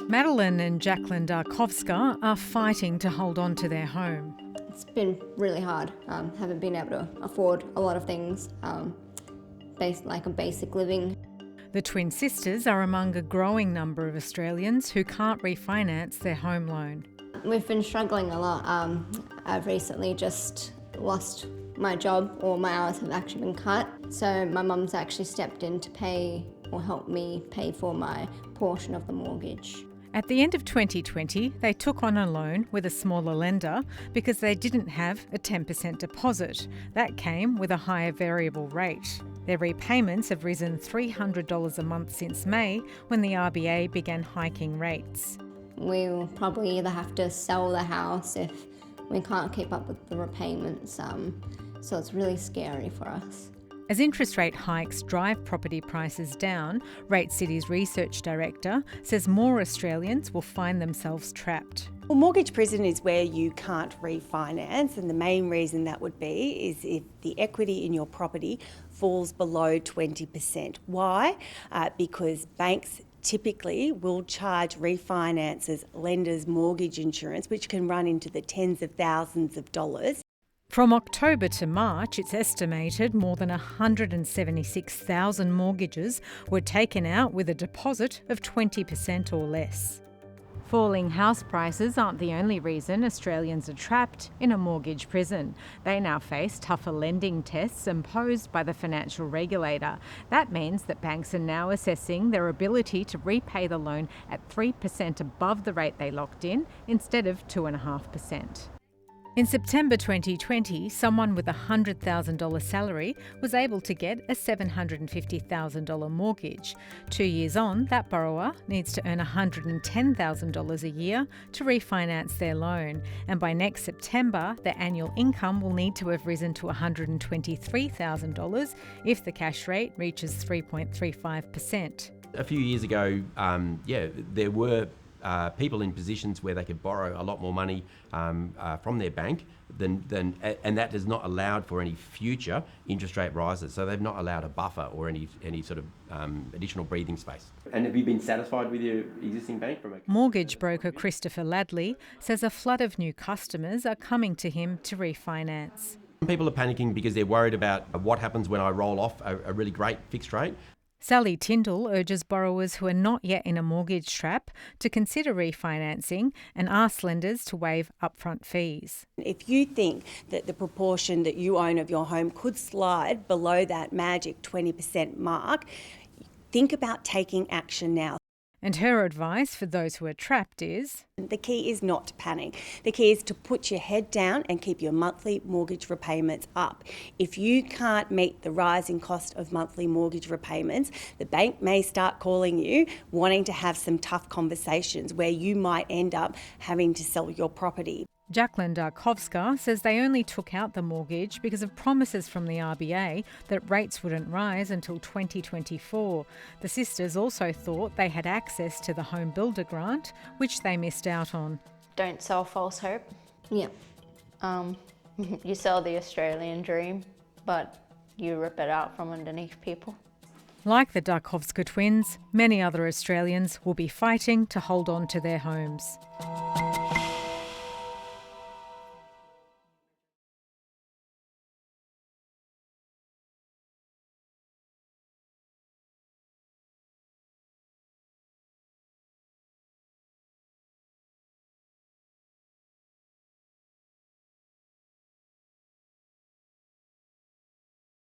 Madeline and Jacqueline Darkovska are fighting to hold on to their home. It's been really hard. Haven't been able to afford a lot of things, like a basic living. The twin sisters are among a growing number of Australians who can't refinance their home loan. We've been struggling a lot. I've recently just lost my job, or my hours have actually been cut. So my mum's actually stepped in to pay or help me pay for my portion of the mortgage. At the end of 2020, they took on a loan with a smaller lender because they didn't have a 10% deposit. That came with a higher variable rate. Their repayments have risen $300 a month since May, when the RBA began hiking rates. We will probably either have to sell the house if we can't keep up with the repayments, so it's really scary for us. As interest rate hikes drive property prices down, Rate City's research director says more Australians will find themselves trapped. Well, mortgage prison is where you can't refinance, and the main reason that would be is if the equity in your property falls below 20%. Why? Because banks typically will charge refinances lenders mortgage insurance, which can run into the tens of thousands of dollars. From October to March, it's estimated more than 176,000 mortgages were taken out with a deposit of 20% or less. Falling house prices aren't the only reason Australians are trapped in a mortgage prison. They now face tougher lending tests imposed by the financial regulator. That means that banks are now assessing their ability to repay the loan at 3% above the rate they locked in, instead of 2.5%. In September 2020, someone with a $100,000 salary was able to get a $750,000 mortgage. 2 years on, that borrower needs to earn $110,000 a year to refinance their loan. And by next September, their annual income will need to have risen to $123,000 if the cash rate reaches 3.35%. A few years ago, there were people in positions where they could borrow a lot more money from their bank and that has not allowed for any future interest rate rises. So they've not allowed a buffer or any sort of additional breathing space. And have you been satisfied with your existing bank? Mortgage broker Christopher Ladley says a flood of new customers are coming to him to refinance. People are panicking because they're worried about what happens when I roll off a really great fixed rate. Sally Tyndall urges borrowers who are not yet in a mortgage trap to consider refinancing and asks lenders to waive upfront fees. If you think that the proportion that you own of your home could slide below that magic 20% mark, think about taking action now. And her advice for those who are trapped is: the key is not to panic. The key is to put your head down and keep your monthly mortgage repayments up. If you can't meet the rising cost of monthly mortgage repayments, the bank may start calling you, wanting to have some tough conversations where you might end up having to sell your property. Jacqueline Darkovska says they only took out the mortgage because of promises from the RBA that rates wouldn't rise until 2024. The sisters also thought they had access to the Home Builder grant, which they missed out on. Don't sell false hope. Yeah. You sell the Australian dream, but you rip it out from underneath people. Like the Darkovska twins, many other Australians will be fighting to hold on to their homes.